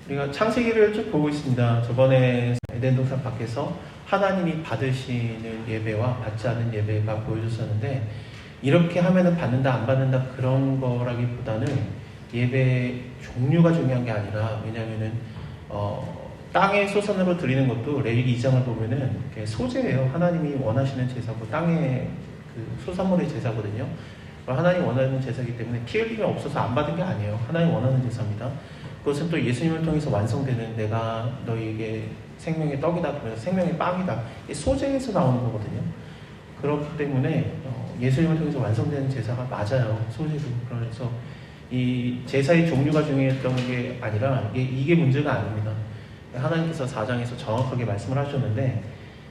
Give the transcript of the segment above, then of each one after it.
우리가 창세기를 쭉 보고 있습니다. 저번에 에덴 동산 밖에서 하나님이 받으시는 예배와 받지 않는 예배가 보여줬었는데, 이렇게 하면은 받는다 안 받는다 그런 거라기보다는 예배 종류가 중요한 게 아니라, 왜냐면은 땅의 소산으로 드리는 것도 레위기 2장을 보면은 소제예요. 하나님이 원하시는 제사고 땅의 그 소산물의 제사거든요. 하나님 원하는 제사이기 때문에 피 흘림이 없어서 안 받은 게 아니에요. 하나님 원하는 제사입니다. 그것은 또 예수님을 통해서 완성되는, 내가 너희에게 생명의 떡이다 그러면서 생명의 빵이다, 소제에서 나오는 거거든요. 그렇기 때문에 예수님을 통해서 완성되는 제사가 맞아요. 소제도. 그래서 이 제사의 종류가 중요했던 게 아니라 이게 문제가 아닙니다. 하나님께서 4장에서 정확하게 말씀을 하셨는데,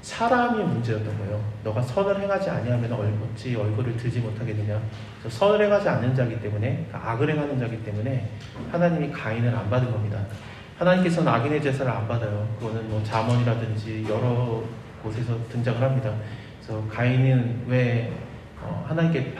사람이 문제였던 거예요. 너가 선을 행하지 아니하면 어찌 얼굴을 들지 못하겠느냐. 선을 행하지 않는 자기 때문에, 악을 행하는 자기 때문에 하나님이 가인을 안 받은 겁니다. 하나님께서는 악인의 제사를 안 받아요. 그거는 뭐 잠언이라든지 여러 곳에서 등장을 합니다. 그래서 가인은 왜 하나님께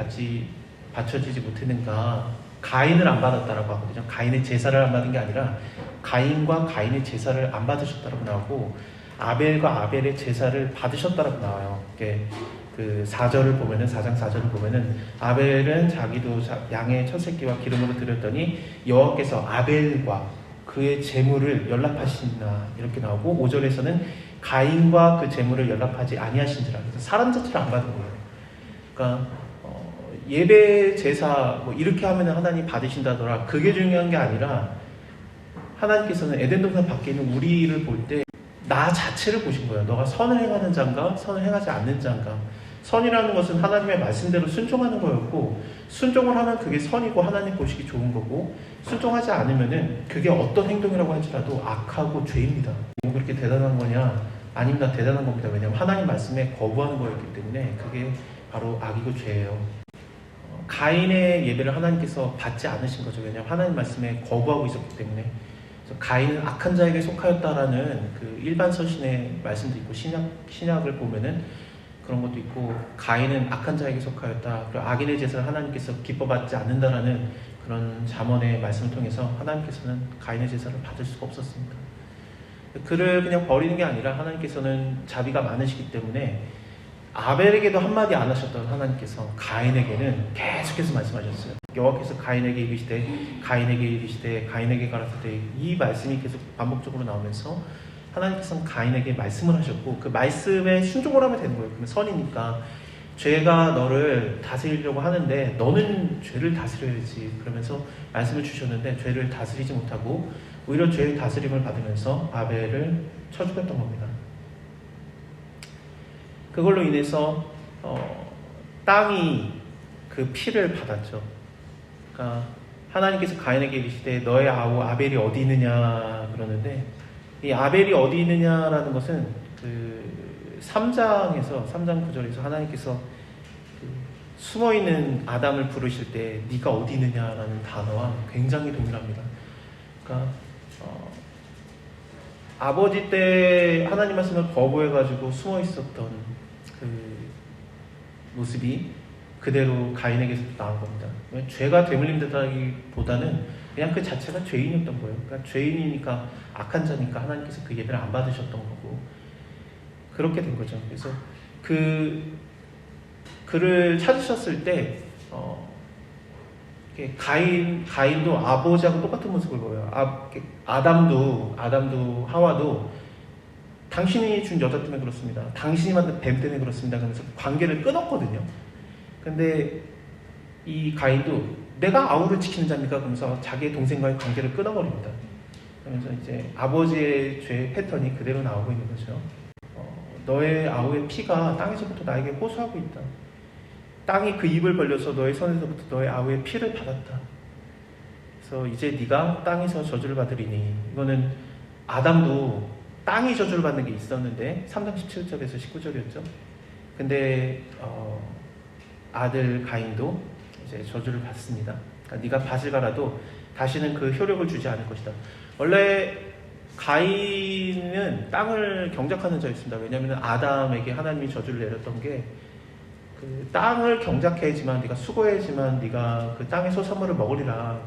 바쳐지지 못했는가? 가인을 안 받았다라고 하거든요. 가인의 제사를 안 받은 게 아니라 가인과 가인의 제사를 안 받으셨다라고 나오고, 아벨과 아벨의 제사를 받으셨다라고 나와요. 그 4절을 보면은, 4장 4절을 보면은, 아벨은 자기도 양의 첫 새끼와 기름으로 드렸더니 여호와께서 아벨과 그의 제물을 연락하시나, 이렇게 나오고, 5절에서는 가인과 그 제물을 연락하지 아니하신지라. 그래서 사람 자체를 안 받은 거예요. 그러니까 예배 제사 뭐 이렇게 하면은 하나님 받으신다더라, 그게 중요한 게 아니라, 하나님께서는 에덴 동산 밖에 있는 우리를 볼 때 나 자체를 보신 거예요. 너가 선을 행하는 자인가, 선을 행하지 않는 자인가. 선이라는 것은 하나님의 말씀대로 순종하는 거였고, 순종을 하면 그게 선이고 하나님 보시기 좋은 거고, 순종하지 않으면은 그게 어떤 행동이라고 할지라도 악하고 죄입니다. 뭐 그렇게 대단한 거냐? 아닙니다. 대단한 겁니다. 왜냐하면 하나님 말씀에 거부하는 거였기 때문에 그게 바로 악이고 죄예요. 가인의 예배를 하나님께서 받지 않으신 거죠. 왜냐하면 하나님 말씀에 거부하고 있었기 때문에. 가인은 악한 자에게 속하였다라는 그 일반 서신의 말씀도 있고, 신약을 보면은 그런 것도 있고, 가인은 악한 자에게 속하였다, 그리고 악인의 제사를 하나님께서 기뻐받지 않는다라는 그런 잠언의 말씀을 통해서 하나님께서는 가인의 제사를 받을 수가 없었습니다. 그를 그냥 버리는 게 아니라 하나님께서는 자비가 많으시기 때문에 아벨에게도 한마디 안 하셨던 하나님께서 가인에게는 계속해서 말씀하셨어요. 여호와께서 가인에게 이르시되, 가인에게 이르시되, 가인에게 가라사대, 이 말씀이 계속 반복적으로 나오면서 하나님께서는 가인에게 말씀을 하셨고, 그 말씀에 순종을 하면 되는 거예요. 그러면 선이니까. 죄가 너를 다스리려고 하는데 너는 죄를 다스려야지, 그러면서 말씀을 주셨는데 죄를 다스리지 못하고 오히려 죄의 다스림을 받으면서 아벨을 쳐 죽였던 겁니다. 그걸로 인해서 땅이 그 피를 받았죠. 그러니까 하나님께서 가인에게 이르시되 너의 아우 아벨이 어디 있느냐 그러는데, 이 아벨이 어디 있느냐라는 것은 그 3장 9절에서 하나님께서 그 숨어있는 아담을 부르실 때 네가 어디 있느냐라는 단어와 굉장히 동일합니다. 그러니까 아버지 때 하나님 말씀을 거부해가지고 숨어있었던 그 모습이 그대로 가인에게서 나온 겁니다. 죄가 되물림되다기보다는 그냥 그 자체가 죄인이었던 거예요. 그러니까 죄인이니까, 악한 자니까 하나님께서 그 예배를 안 받으셨던 거고, 그렇게 된 거죠. 그래서 그를 찾으셨을 때 가인도 아버지하고 똑같은 모습을 보여요. 아담도 하와도 당신이 준 여자 때문에 그렇습니다, 당신이 만든 뱀 때문에 그렇습니다, 그러면서 관계를 끊었거든요. 근데 이 가인도 내가 아우를 지키는 자입니까? 그러면서 자기의 동생과의 관계를 끊어버립니다. 그러면서 이제 아버지의 죄의 패턴이 그대로 나오고 있는 거죠. 너의 아우의 피가 땅에서부터 나에게 호소하고 있다. 땅이 그 입을 벌려서 너의 손에서부터 너의 아우의 피를 받았다. 그래서 이제 네가 땅에서 저주를 받으리니, 이거는 아담도 땅이 저주를 받는 게 있었는데 3장 17절에서 19절이었죠. 근데 아들 가인도 이제 저주를 받습니다. 그러니까 네가 밭을 갈아도 다시는 그 효력을 주지 않을 것이다. 원래 가인은 땅을 경작하는 자였습니다. 왜냐하면 아담에게 하나님이 저주를 내렸던 게, 그 땅을 경작해야지만, 네가 수고해야지만 네가 그 땅의 소산물을 먹으리라,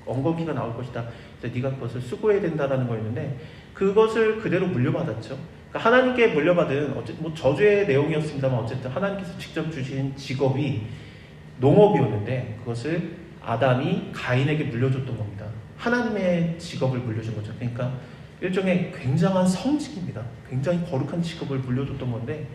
엉거기가 나올 것이다, 네가 그것을 수고해야 된다라는 거였는데 그것을 그대로 물려받았죠. 그러니까 하나님께 물려받은 뭐 저주의 내용이었습니다만 어쨌든 하나님께서 직접 주신 직업이 농업이었는데 그것을 아담이 가인에게 물려줬던 겁니다. 하나님의 직업을 물려준 거죠. 그러니까 일종의 굉장한 성직입니다. 굉장히 거룩한 직업을 물려줬던 건데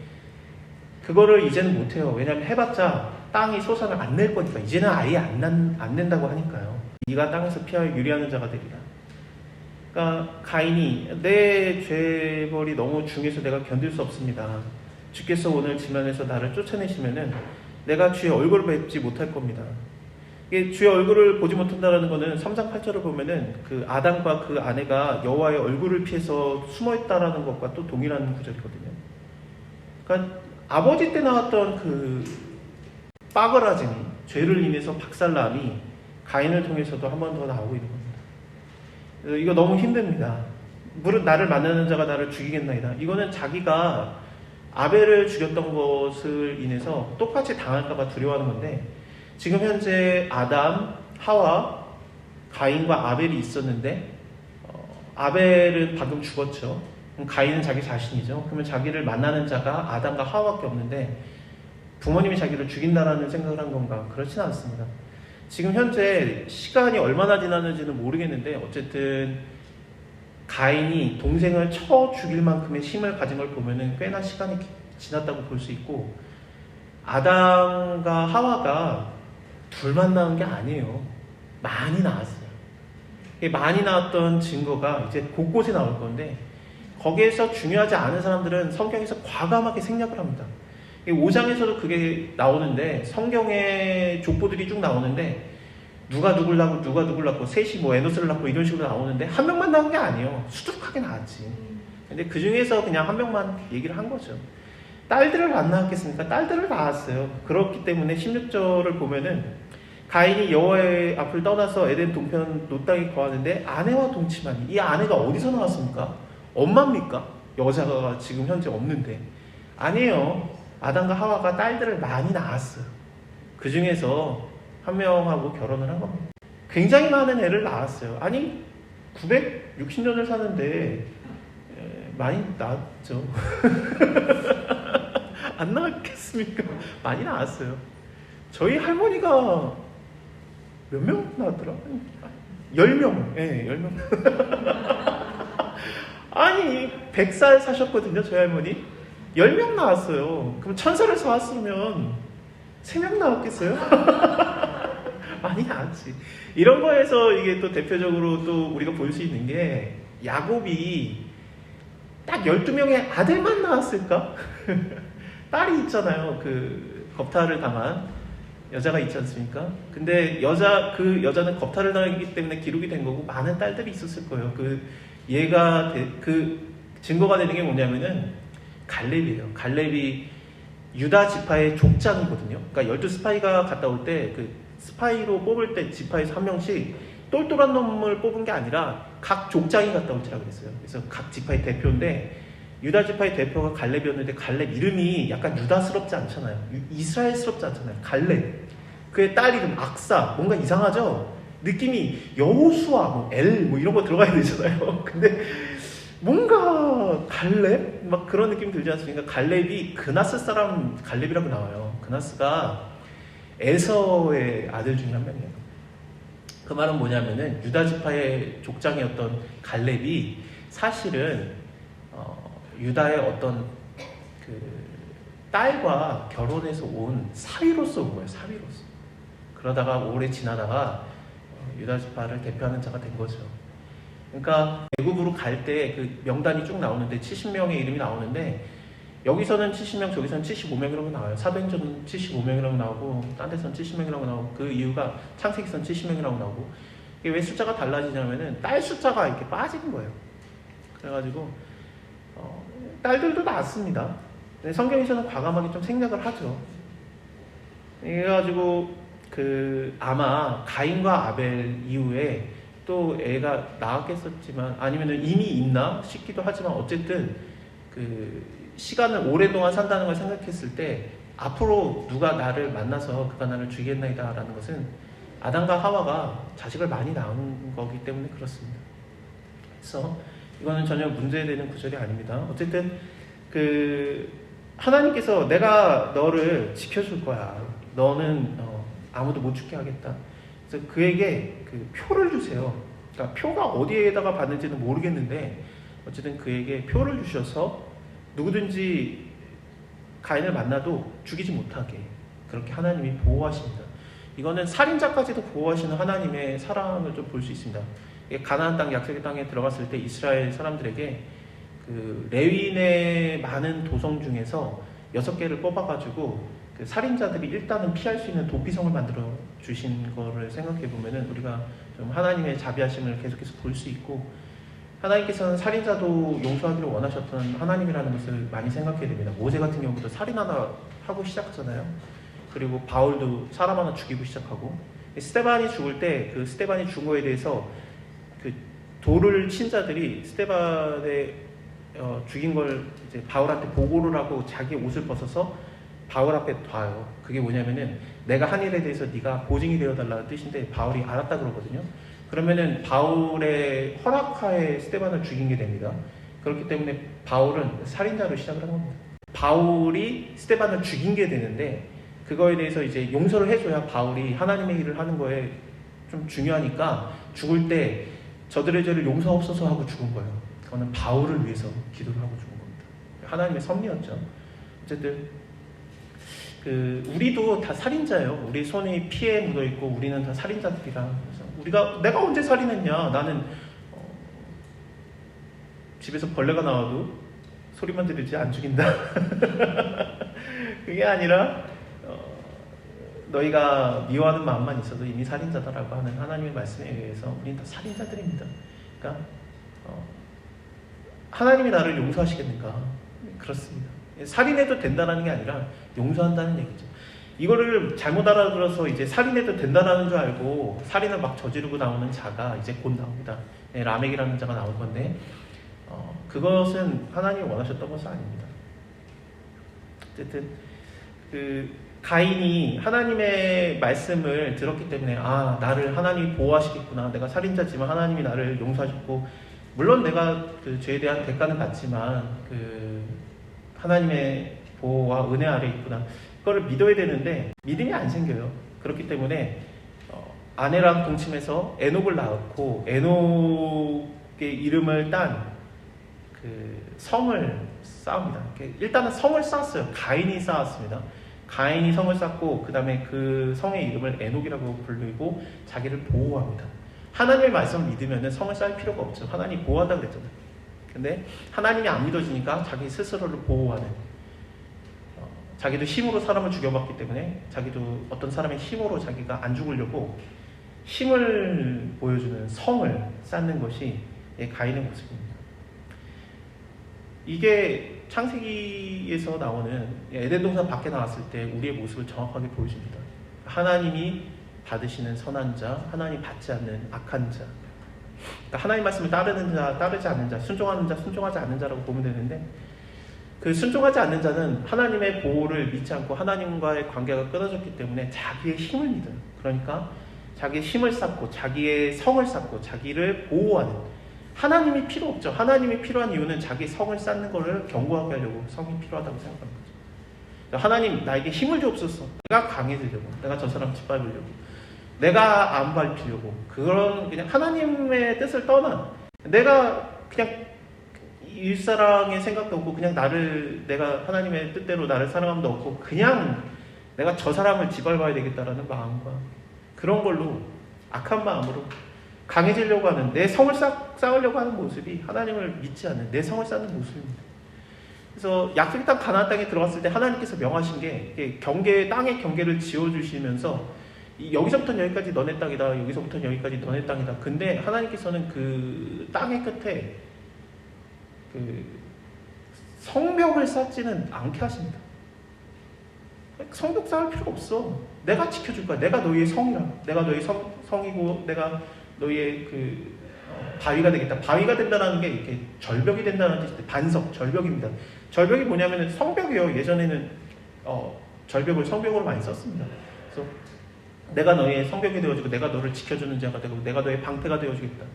그거를 이제는 못해요. 왜냐하면 해봤자 땅이 소산을 안 낼 거니까. 이제는 아예 안 낸다고 하니까요. 네가 땅에서 피하여 유리하는 자가 되리라. 그러니까 가인이 내 죄벌이 너무 중해서 내가 견딜 수 없습니다. 주께서 오늘 지면에서 나를 쫓아내시면은 내가 주의 얼굴을 뵙지 못할 겁니다. 이게 주의 얼굴을 보지 못한다는 것은 3장 8절을 보면은 그 아담과 그 아내가 여호와의 얼굴을 피해서 숨어있다라는 것과 또 동일한 구절이거든요. 그러니까 아버지 때 나왔던 그 빠그라짐이 죄를 인해서 박살남이 가인을 통해서도 한 번 더 나오고 있는 겁니다. 이거 너무 힘듭니다. 무릇 나를 만나는 자가 나를 죽이겠나이다. 이거는 자기가 아벨을 죽였던 것을 인해서 똑같이 당할까봐 두려워하는 건데 지금 현재 아담, 하와, 가인과 아벨이 있었는데 아벨은 방금 죽었죠. 그럼 가인은 자기 자신이죠. 그러면 자기를 만나는 자가 아담과 하와밖에 없는데 부모님이 자기를 죽인다라는 생각을 한 건가? 그렇지는 않습니다. 지금 현재 시간이 얼마나 지났는지는 모르겠는데 어쨌든 가인이 동생을 쳐 죽일 만큼의 힘을 가진 걸 보면은 꽤나 시간이 지났다고 볼 수 있고 아담과 하와가 둘만 낳은 게 아니에요. 많이 낳았어요. 많이 낳았던 증거가 이제 곳곳에 나올 건데 거기에서 중요하지 않은 사람들은 성경에서 과감하게 생략을 합니다. 5장에서도 그게 나오는데 성경의 족보들이 쭉 나오는데 누가 누굴 낳고 셋이 뭐 에노스를 낳고 이런 식으로 나오는데 한 명만 낳은 게 아니에요. 수두룩하게 나왔지. 근데 그 중에서 그냥 한 명만 얘기를 한 거죠. 딸들을 안 낳았겠습니까? 딸들을 낳았어요. 그렇기 때문에 16절을 보면은 가인이 여호와의 앞을 떠나서 에덴 동편 노 땅에 거하는데 아내와 동침하니 이 아내가 어디서 나왔습니까? 엄마입니까? 여자가 지금 현재 없는데 아니에요. 아담과 하와가 딸들을 많이 낳았어요. 그 중에서 한 명하고 결혼을 한 겁니다. 굉장히 많은 애를 낳았어요. 아니 960년을 사는데 많이 낳았죠. 안 낳았겠습니까? 많이 낳았어요. 저희 할머니가 몇 명 낳았더라? 10명. 네, 10명. 아니 100살 사셨거든요. 저희 할머니 10명 낳았어요. 그럼 1000살을 사왔으면 3명 낳았겠어요? 많이 낳았지. 이런 거에서 이게 또 대표적으로 또 우리가 볼 수 있는 게 야곱이 딱 12명의 아들만 낳았을까? 딸이 있잖아요. 그 겁탈을 당한 여자가 있지 않습니까? 근데 그 여자는 겁탈을 당했기 때문에 기록이 된 거고 많은 딸들이 있었을 거예요. 그 증거가 되는 게 뭐냐면은 갈렙이에요. 갈렙이 유다 지파의 족장이거든요. 그러니까 12스파이가 갔다 올 때 그 스파이로 뽑을 때 지파에서 한 명씩 똘똘한 놈을 뽑은 게 아니라 각 족장이 갔다 올지라 그랬어요. 그래서 각 지파의 대표인데 유다 지파의 대표가 갈렙이었는데 갈렙 이름이 약간 유다스럽지 않잖아요. 이스라엘스럽지 않잖아요. 갈렙. 그의 딸 이름 악사. 뭔가 이상하죠? 느낌이 여호수아, 엘 이런 거 들어가야 되잖아요. 근데 뭔가 갈렙? 막 그런 느낌 들지 않습니까? 갈렙이 그나스 사람 갈렙이라고 나와요. 그나스가 에서의 아들 중에 한 명이에요. 그 말은 뭐냐면은 유다 지파의 족장이었던 갈렙이 사실은 유다의 어떤 그 딸과 결혼해서 온 사위로서 온 거예요. 사위로서. 그러다가 오래 지나다가 유다 지파를 대표하는 자가 된 거죠. 그러니까 애굽으로 갈 때 그 명단이 쭉 나오는데 70명의 이름이 나오는데 여기서는 70명, 저기서는 75명이라고 나와요. 사도행전은 75명이라고 나오고 딴 데서는 70명이라고 나오고 그 이유가 창세기서는 70명이라고 나오고 이게 왜 숫자가 달라지냐면은 딸 숫자가 이렇게 빠지는 거예요. 그래가지고 딸들도 낳았습니다. 근데 성경에서는 과감하게 좀 생략을 하죠. 그래가지고 아마 가인과 아벨 이후에 또 애가 낳았겠었지만 아니면은 이미 있나 싶기도 하지만 어쨌든 시간을 오랫동안 산다는 걸 생각했을 때 앞으로 누가 나를 만나서 그가 나를 죽이겠나이다 라는 것은 아담과 하와가 자식을 많이 낳은 거기 때문에 그렇습니다. 그래서 이거는 전혀 문제되는 구절이 아닙니다. 어쨌든 하나님께서 내가 너를 지켜줄 거야. 너는 아무도 못 죽게 하겠다. 그래서 그에게 그 표를 주세요. 그러니까 표가 어디에다가 받는지는 모르겠는데 어쨌든 그에게 표를 주셔서 누구든지 가인을 만나도 죽이지 못하게 그렇게 하나님이 보호하십니다. 이거는 살인자까지도 보호하시는 하나님의 사랑을 좀 볼 수 있습니다. 가나안 땅, 약속의 땅에 들어갔을 때 이스라엘 사람들에게 그 레위인의 많은 도성 중에서 6개를 뽑아가지고 그 살인자들이 일단은 피할 수 있는 도피성을 만들어 주신 거를 생각해 보면은 우리가 좀 하나님의 자비하심을 계속해서 볼 수 있고, 하나님께서는 살인자도 용서하기를 원하셨던 하나님이라는 것을 많이 생각해야 됩니다. 모세 같은 경우도 살인 하나 하고 시작하잖아요. 그리고 바울도 사람 하나 죽이고 시작하고, 스데반이 죽을 때 그 스데반이 죽은 거에 대해서 그 돌을 친 자들이 스데반의 죽인 걸 이제 바울한테 보고를 하고 자기 옷을 벗어서 바울 앞에 둬요. 그게 뭐냐면은 내가 한 일에 대해서 네가 보증이 되어달라는 뜻인데, 바울이 알았다 그러거든요. 그러면은 바울의 허락하에 스데반을 죽인 게 됩니다. 그렇기 때문에 바울은 살인자로 시작을 한 겁니다. 바울이 스데반을 죽인 게 되는데, 그거에 대해서 이제 용서를 해줘야 바울이 하나님의 일을 하는 거에 좀 중요하니까 죽을 때 저들의 죄를 용서하옵소서 하고 죽은 거예요. 그거는 바울을 위해서 기도를 하고 죽은 겁니다. 하나님의 섭리였죠. 어쨌든 우리도 다 살인자예요. 우리 손에 피에 묻어 있고 우리는 다 살인자들이라. 그래서 내가 언제 살인했냐? 나는 집에서 벌레가 나와도 소리만 들리지 안 죽인다. 그게 아니라 너희가 미워하는 마음만 있어도 이미 살인자다라고 하는 하나님의 말씀에 의해서 우리는 다 살인자들입니다. 그러니까 하나님이 나를 용서하시겠는가? 그렇습니다. 살인해도 된다는 게 아니라 용서한다는 얘기죠. 이거를 잘못 알아들어서 이제 살인해도 된다는 줄 알고 살인을 막 저지르고 나오는 자가 이제 곧 나옵니다. 라멕이라는 자가 나올 건데, 그것은 하나님이 원하셨던 것은 아닙니다. 어쨌든 가인이 하나님의 말씀을 들었기 때문에 나를 하나님이 보호하시겠구나. 내가 살인자지만 하나님이 나를 용서하셨고, 물론 내가 그 죄에 대한 대가는 받지만 하나님의 보호와 은혜 아래 있구나. 그거를 믿어야 되는데 믿음이 안 생겨요. 그렇기 때문에 아내랑 동침해서 에녹을 낳았고, 에녹의 이름을 딴 그 성을 쌓습니다. 일단은 성을 쌓았어요. 가인이 쌓았습니다. 가인이 성을 쌓고 그 다음에 그 성의 이름을 에녹이라고 부르고 자기를 보호합니다. 하나님의 말씀을 믿으면 성을 쌓을 필요가 없죠. 하나님이 보호한다고 그랬잖아요. 근데 하나님이 안 믿어지니까 자기 스스로를 보호하는, 자기도 힘으로 사람을 죽여봤기 때문에 자기도 어떤 사람의 힘으로 자기가 안 죽으려고 힘을 보여주는 성을 쌓는 것이 가인의 모습입니다. 이게 창세기에서 나오는 에덴 동산 밖에 나왔을 때 우리의 모습을 정확하게 보여줍니다. 하나님이 받으시는 선한 자, 하나님 받지 않는 악한 자. 그러니까 하나님 말씀을 따르는 자, 따르지 않는 자, 순종하는 자, 순종하지 않는 자라고 보면 되는데, 그 순종하지 않는 자는 하나님의 보호를 믿지 않고 하나님과의 관계가 끊어졌기 때문에 자기의 힘을 믿어요. 그러니까 자기의 힘을 쌓고 자기의 성을 쌓고 자기를 보호하는, 하나님이 필요 없죠. 하나님이 필요한 이유는 자기 성을 쌓는 것을 견고하게 하려고 성이 필요하다고 생각하는 거죠. 하나님 나에게 힘을 주옵소서. 내가 강해지려고, 내가 저 사람 짓밟으려고, 내가 안 밟히려고, 그런 그냥 하나님의 뜻을 떠난, 내가 그냥 일사랑의 생각도 없고 그냥 내가 하나님의 뜻대로 나를 사랑함도 없고 그냥 내가 저 사람을 짓밟아야 되겠다라는 마음과 그런 걸로 악한 마음으로 강해지려고 하는, 내 성을 쌓으려고 하는 모습이 하나님을 믿지 않는 내 성을 쌓는 모습입니다. 그래서 약속의 땅 가나안 땅에 들어갔을 때 하나님께서 명하신 게 땅의 경계를 지어주시면서 여기서부터 여기까지 너네 땅이다, 여기서부터 여기까지 너네 땅이다. 근데 하나님께서는 그 땅의 끝에 성벽을 쌓지는 않게 하십니다. 성벽 쌓을 필요가 없어. 내가 지켜줄 거야. 내가 너희의 성이라. 내가 너희 성이고 내가 너희의 바위가 되겠다. 바위가 된다는 게 이렇게 절벽이 된다는 뜻인데, 반석, 절벽입니다. 절벽이 뭐냐면 성벽이에요. 예전에는 절벽을 성벽으로 많이 썼습니다. 그래서 내가 너의 성벽이 되어주고 내가 너를 지켜주는 자가 되고 내가 너의 방패가 되어주겠다.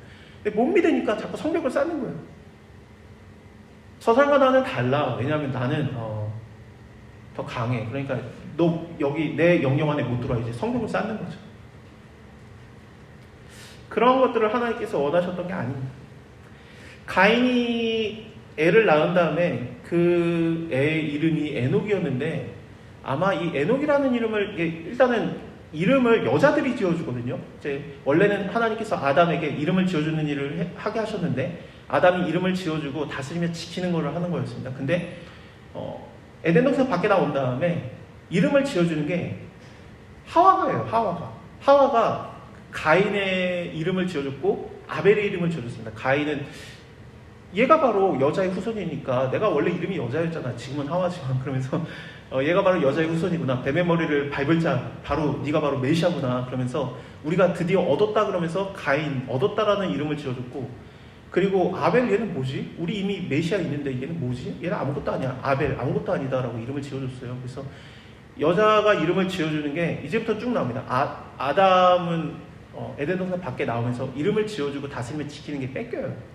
근데 못 믿으니까 자꾸 성벽을 쌓는 거예요. 저 사람과 나는 달라. 왜냐하면 나는 더 강해. 그러니까 너 여기 내 영역 안에 못 들어와. 이제 성벽을 쌓는 거죠. 그런 것들을 하나님께서 원하셨던 게 아닙니다. 가인이 애를 낳은 다음에 그 애의 이름이 에녹이었는데 아마 이 에녹이라는 이름을 일단은 이름을 여자들이 지어주거든요. 이제 원래는 하나님께서 아담에게 이름을 지어주는 일을 하게 하셨는데 아담이 이름을 지어주고 다스리며 지키는 것을 하는 거였습니다. 근데 에덴 동산 밖에 나온 다음에 이름을 지어주는 게 하와가예요. 하와가 가인의 이름을 지어줬고 아벨의 이름을 지어줬습니다. 가인은 얘가 바로 여자의 후손이니까 내가 원래 이름이 여자였잖아. 지금은 하와지만 그러면서 얘가 바로 여자의 후손이구나. 뱀의 머리를 밟을 자 바로 네가 바로 메시아구나. 그러면서 우리가 드디어 얻었다 그러면서 가인 얻었다라는 이름을 지어줬고 그리고 아벨 얘는 뭐지? 우리 이미 메시아 있는데 얘는 뭐지? 얘는 아무것도 아니야. 아벨 아무것도 아니다라고 이름을 지어줬어요. 그래서 여자가 이름을 지어주는 게 이제부터 쭉 나옵니다. 아담은 에덴 동산 밖에 나오면서 이름을 지어주고 다스리며 지키는 게 뺏겨요.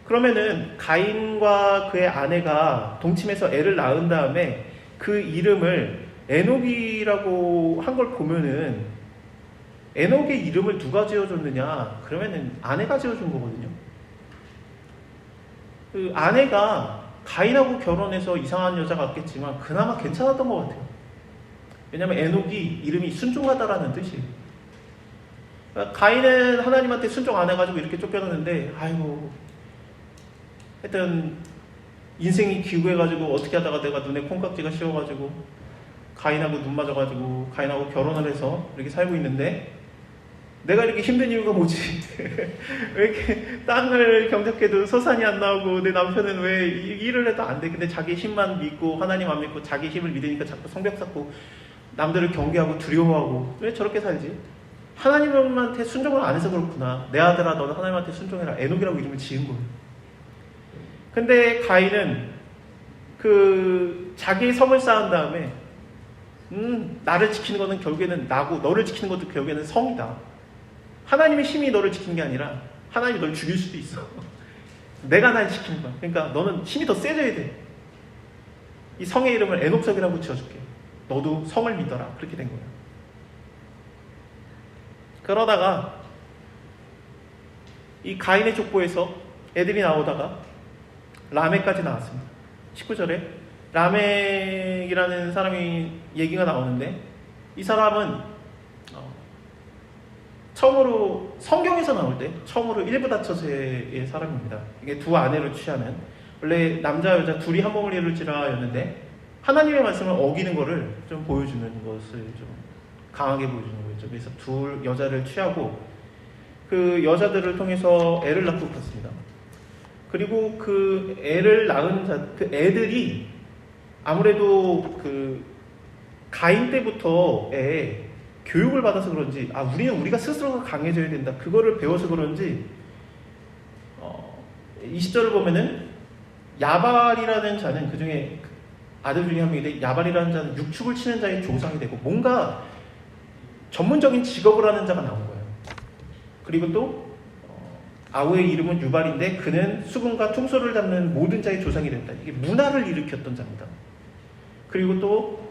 그러면은 가인과 그의 아내가 동침해서 애를 낳은 다음에 그 이름을 에녹이라고 한 걸 보면은 에녹의 이름을 누가 지어줬느냐? 그러면은 아내가 지어준 거거든요. 그 아내가 가인하고 결혼해서 이상한 여자 같겠지만 그나마 괜찮았던 것 같아요. 왜냐하면 에녹이 이름이 순종하다라는 뜻이에요. 그러니까 가인은 하나님한테 순종 안 해가지고 이렇게 쫓겨났는데 아이고 하여튼 인생이 기구해가지고 어떻게 하다가 내가 눈에 콩깍지가 씌워가지고 가인하고 눈 맞아가지고 가인하고 결혼을 해서 이렇게 살고 있는데 내가 이렇게 힘든 이유가 뭐지? 왜 이렇게 땅을 경작해도 소산이 안 나오고 내 남편은 왜 일을 해도 안 돼? 근데 자기 힘만 믿고 하나님 안 믿고 자기 힘을 믿으니까 자꾸 성벽 쌓고 남들을 경계하고 두려워하고 왜 저렇게 살지? 하나님한테 순종을 안 해서 그렇구나. 내 아들아 너는 하나님한테 순종해라. 에녹이라고 이름을 지은 거예요. 근데 가인은 자기의 성을 쌓은 다음에 나를 지키는 것은 결국에는 나고 너를 지키는 것도 결국에는 성이다. 하나님의 힘이 너를 지키는 게 아니라 하나님이 너를 죽일 수도 있어. 내가 날 지키는 거야. 그러니까 너는 힘이 더 세져야 돼. 이 성의 이름을 에녹석이라고 지어줄게. 너도 성을 믿어라. 그렇게 된 거야. 그러다가 이 가인의 족보에서 애들이 나오다가 라멕까지 나왔습니다. 19절에 라멕이라는 사람이 얘기가 나오는데 이 사람은 처음으로 성경에서 나올 때 처음으로 일부다처제의 사람입니다. 이게 두 아내를 취하는 원래 남자 여자 둘이 한 몸을 이룰지라였는데 하나님의 말씀을 어기는 거를 좀 보여주는 것을 좀 강하게 보여주는 거죠. 그래서 둘 여자를 취하고 그 여자들을 통해서 애를 낳고 그렇습니다. 그리고 그 애를 낳은 그 애들이 아무래도 그 가인 때부터 교육을 받아서 그런지 우리는 우리가 스스로가 강해져야 된다. 그거를 배워서 그런지 20절을 보면은 야발이라는 자는 그 중에 아들 중에 한 명인데 야발이라는 자는 육축을 치는 자의 조상이 되고 뭔가 전문적인 직업을 하는 자가 나온 거예요. 그리고 또 아우의 이름은 유발인데 그는 수금과 퉁소를 잡는 모든 자의 조상이 된다. 이게 문화를 일으켰던 자입니다. 그리고 또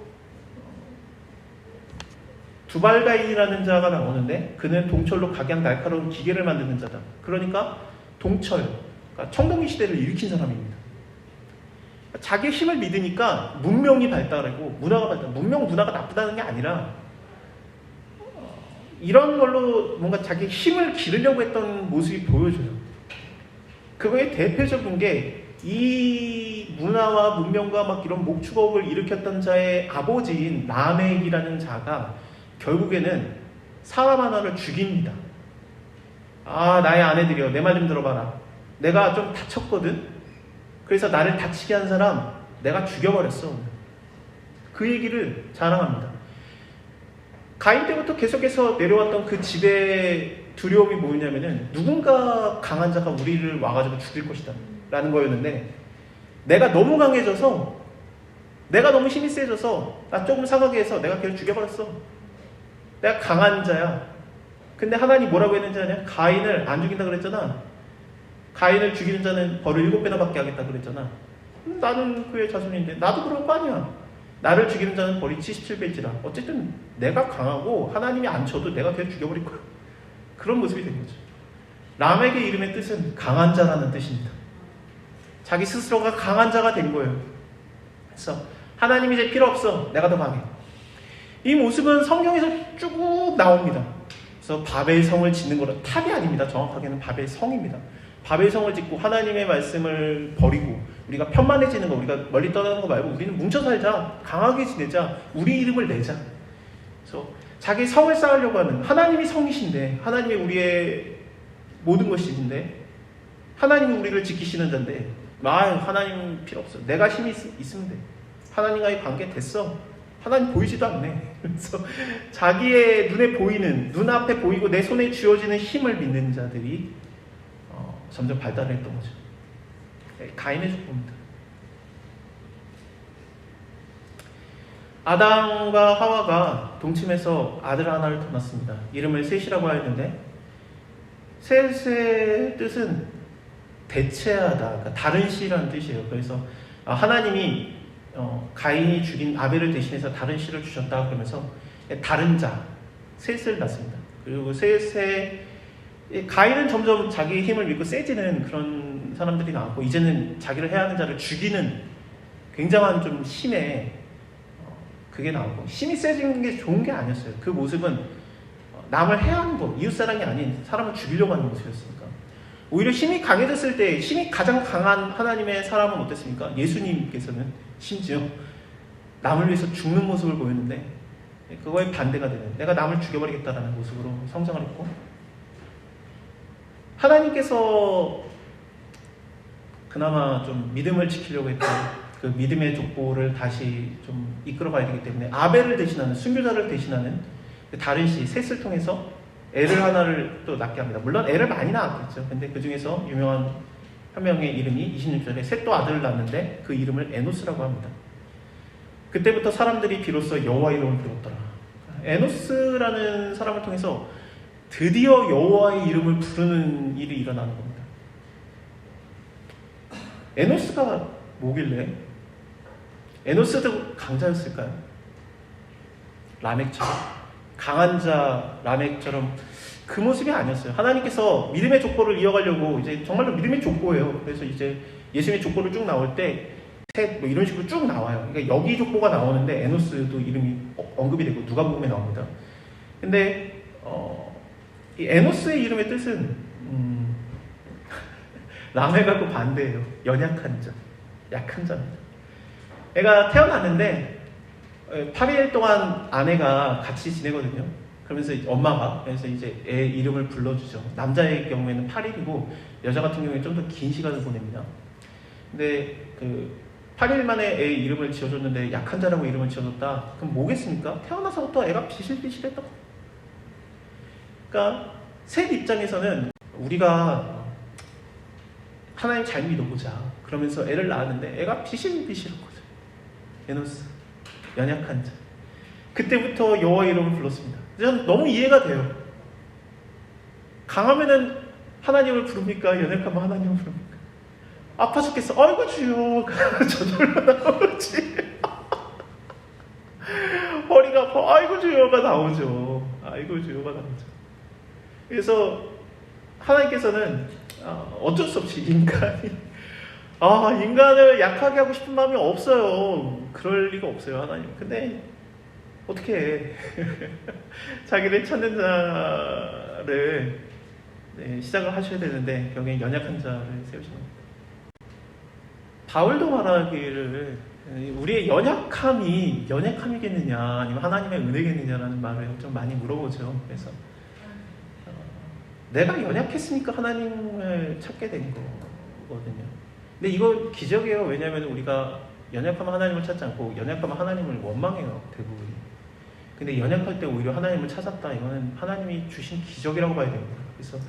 두발가인이라는 자가 나오는데 그는 동철로 각양 날카로운 기계를 만드는 자다. 그러니까 동철, 그러니까 청동기 시대를 일으킨 사람입니다. 자기 힘을 믿으니까 문명이 발달하고 문화가 발달. 문화가 나쁘다는 게 아니라 이런 걸로 뭔가 자기 힘을 기르려고 했던 모습이 보여져요. 그거의 대표적인 게 이 문화와 문명과 막 이런 목축업을 일으켰던 자의 아버지인 라멕이라는 자가 결국에는 사람 하나를 죽입니다. 나의 아내들이여 내 말 좀 들어봐라. 내가 좀 다쳤거든. 그래서 나를 다치게 한 사람 내가 죽여버렸어. 그 얘기를 자랑합니다. 가인 때부터 계속해서 내려왔던 그 집의 두려움이 뭐였냐면은 누군가 강한 자가 우리를 와가지고 죽일 것이다 라는 거였는데 내가 너무 강해져서 내가 너무 힘이 세져서 나 조금 상하게 해서 내가 걔를 죽여버렸어. 내가 강한 자야. 근데 하나님 뭐라고 했는지 아냐? 가인을 안 죽인다 그랬잖아. 가인을 죽이는 자는 벌을 7배나 받게 하겠다 그랬잖아. 나는 그의 자손인데 나도 그럴 거 아니야. 나를 죽이는 자는 벌이 77배지라. 어쨌든 내가 강하고 하나님이 안 쳐도 내가 걔를 죽여버릴 거야. 그런 모습이 된 거죠. 람에게 이름의 뜻은 강한 자라는 뜻입니다. 자기 스스로가 강한 자가 된 거예요. 그래서 하나님이 이제 필요 없어. 내가 더 강해. 이 모습은 성경에서 쭉 나옵니다. 그래서 바벨 성을 짓는 거는 탑이 아닙니다. 정확하게는 바벨 성입니다. 바벨 성을 짓고 하나님의 말씀을 버리고 우리가 편만해지는 거, 우리가 멀리 떠나는 거 말고 우리는 뭉쳐 살자, 강하게 지내자, 우리 이름을 내자. 그래서 자기 성을 쌓으려고 하는, 하나님이 성이신데, 하나님이 우리의 모든 것이신데, 하나님이 우리를 지키시는 자인데, 하나님 필요 없어. 내가 힘이 있으면 돼. 하나님과의 관계 됐어. 하나님 보이지도 않네. 그래서 자기의 눈에 보이는, 눈앞에 보이고 내 손에 쥐어지는 힘을 믿는 자들이 점점 발달을 했던 거죠. 가인의 족보입니다. 아담과 하와가 동침해서 아들 하나를 더 낳습니다. 이름을 셋이라고 하였는데, 셋의 뜻은 대체하다, 그러니까 다른 씨라는 뜻이에요. 그래서 하나님이 가인이 죽인 아벨을 대신해서 다른 씨를 주셨다 그러면서 다른 자, 셋을 낳습니다. 그리고 셋의 가인은 점점 자기 힘을 믿고 세지는 그런 사람들이 나왔고, 이제는 자기를 해야 하는 자를 죽이는 굉장한 좀 힘에 그게 나오고, 힘이 세지는 게 좋은 게 아니었어요. 그 모습은 남을 해야 하는 거, 이웃사랑이 아닌 사람을 죽이려고 하는 모습이었으니까. 오히려 힘이 강해졌을 때 힘이 가장 강한 하나님의 사람은 어땠습니까? 예수님께서는 심지어 남을 위해서 죽는 모습을 보였는데, 그거에 반대가 되는, 내가 남을 죽여버리겠다라는 모습으로 성장을 했고, 하나님께서 그나마 좀 믿음을 지키려고 했던 그 믿음의 족보를 다시 좀 이끌어 가야 되기 때문에 아벨을 대신하는, 순교자를 대신하는 다른 씨, 셋을 통해서 애를 하나를 또 낳게 합니다. 물론 애를 많이 낳았겠죠. 근데 그 중에서 유명한 한 명의 이름이 26절에 셋도 아들을 낳는데 그 이름을 에노스라고 합니다. 그때부터 사람들이 비로소 여호와 이름을 부르더라. 에노스라는 사람을 통해서 드디어 여호와의 이름을 부르는 일이 일어나는 겁니다. 에노스가 뭐길래? 에노스도 강자였을까요? 라멕처럼, 강한 자 라멕처럼 그 모습이 아니었어요. 하나님께서 믿음의 족보를 이어가려고, 이제 정말로 믿음의 족보예요. 그래서 이제 예수님의 족보를 쭉 나올 때 셋, 뭐 이런 식으로 쭉 나와요. 그러니까 여기 족보가 나오는데 에노스도 이름이 언급이 되고 누가복음에 나옵니다. 근데 이 에노스의 이름의 뜻은 라멕하고 반대예요. 연약한 자, 약한 자입니다. 애가 태어났는데 8일 동안 아내가 같이 지내거든요. 그러면서 엄마가, 그래서 이제 애 이름을 불러주죠. 남자의 경우에는 8일이고 여자 같은 경우에 좀 더 긴 시간을 보냅니다. 근데 그 8일 만에 애 이름을 지어줬는데 약한 자라고 이름을 지어줬다. 그럼 뭐겠습니까? 태어나서부터 애가 비실비실했던 거예요. 그러니까 셋 입장에서는 우리가 하나님 잘 믿어보자 그러면서 애를 낳았는데 애가 비실비실한 거죠. 에노스, 연약한 자. 그때부터 여호와 이름을 불렀습니다. 저는 너무 이해가 돼요. 강하면은 하나님을 부릅니까? 연약하면 하나님을 부릅니까? 아파 죽겠어. 아이고 주여. 저절로 나오지. 허리가 아파. 아이고 주여가 나오죠. 아이고 주여가 나오죠. 그래서 하나님께서는 어쩔 수 없이 인간을 약하게 하고 싶은 마음이 없어요. 그럴 리가 없어요, 하나님. 근데 어떻게 해? 자기를 찾는 자를 시작을 하셔야 되는데 결국엔 연약한 자를 세우시는 겁니다. 바울도 말하기를 우리의 연약함이겠느냐 아니면 하나님의 은혜겠느냐라는 말을 좀 많이 물어보죠. 그래서 내가 연약했으니까 하나님을 찾게 된 거거든요. 근데 이거 기적이에요. 왜냐하면 우리가 연약하면 하나님을 찾지 않고 연약하면 하나님을 원망해요, 대부분이. 근데 연약할 때 오히려 하나님을 찾았다. 이거는 하나님이 주신 기적이라고 봐야 됩니다. 그래서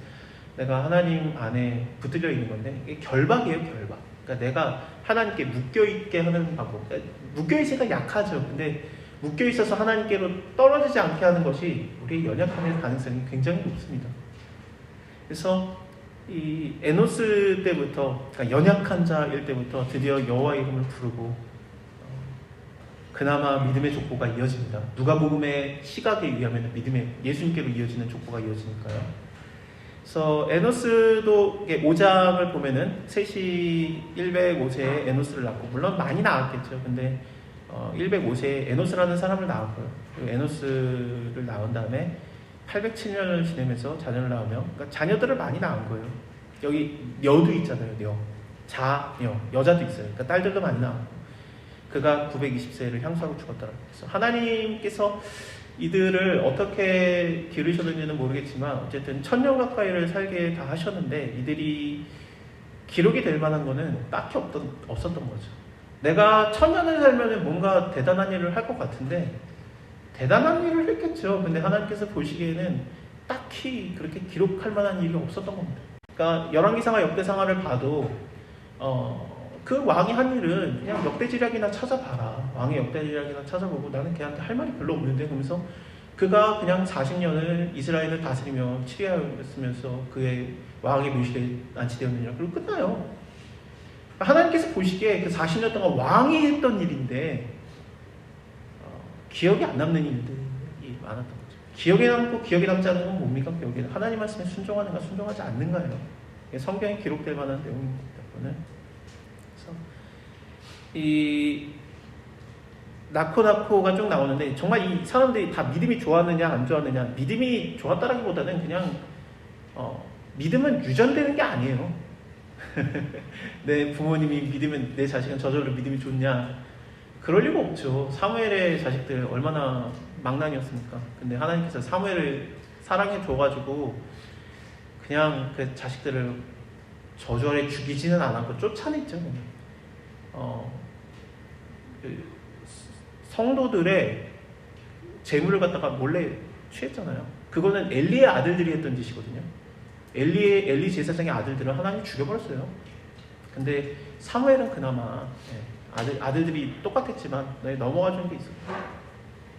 내가 하나님 안에 붙들려 있는 건데 이게 결박이에요, 결박. 그러니까 내가 하나님께 묶여있게 하는 방법. 묶여있으니까 약하죠. 근데 묶여 있어서 하나님께로 떨어지지 않게 하는 것이 우리의 연약함의 가능성이 굉장히 높습니다. 그래서 이 에노스 때부터, 그러니까 연약한 자일 때부터 드디어 여호와 이름을 부르고 그나마 믿음의 족보가 이어집니다. 누가복음의 시각에 의하면 믿음의 예수님께로 이어지는 족보가 이어지니까요. 그래서 에노스도 5장을 보면은 셋이 105세에 에노스를 낳고, 물론 많이 낳았겠죠. 근데 105세에 에노스라는 사람을 낳았고요. 그리고 에노스를 낳은 다음에 807년을 지내면서 자녀를 낳으며, 그러니까 자녀들을 많이 낳은 거예요. 여기 여도 있잖아요. 자녀, 여자도 있어요. 그러니까 딸들도 많이 낳았고, 그가 920세를 향수하고 죽었다라고 했어요. 하나님께서 이들을 어떻게 기르셨는지는 모르겠지만 어쨌든 1000년 가까이를 살게 다 하셨는데, 이들이 기록이 될 만한 거는 딱히 없었던 거죠. 내가 1000년을 살면 뭔가 대단한 일을 할 것 같은데 대단한 일을 했겠죠. 근데 하나님께서 보시기에는 딱히 그렇게 기록할 만한 일이 없었던 겁니다. 그러니까 열왕기상하 역대상하를 봐도 그 왕이 한 일은 그냥 역대지략이나 찾아봐라. 왕의 역대지략이나 찾아보고 나는 걔한테 할 말이 별로 없는데, 그러면서 그가 그냥 40년을 이스라엘을 다스리며 치리하였으면서 그의 왕의 묘실에 안치되었느니라. 그리고 끝나요. 하나님께서 보시기에 그 40년 동안 왕이 했던 일인데 기억이 안 남는 일들이 많았던 거죠. 기억에 남고 기억에 남지 않은 건 뭡니까? 기억에 하나님 말씀에 순종하는가 순종하지 않는가요? 성경에 기록될 만한 내용입니다. 그거는. 이 나코가 쭉 나오는데, 정말 이 사람들이 다 믿음이 좋았느냐 안 좋았느냐, 믿음이 좋았다라기보다는 그냥 믿음은 유전되는 게 아니에요. 내 부모님이 믿으면 내 자식은 저절로 믿음이 좋냐, 그럴 리가 없죠. 사무엘의 자식들 얼마나 망난이었습니까? 근데 하나님께서 사무엘을 사랑해 줘가지고 그냥 그 자식들을 저절에 죽이지는 않았고 쫓아냈죠. 성도들의 재물을 갖다가 몰래 취했잖아요. 그거는 엘리의 아들들이 했던 짓이거든요. 엘리 제사장의 아들들은 하나님이 죽여버렸어요. 근데 사무엘은 그나마 아들들이 똑같았지만 넘어가주는 게 있어요.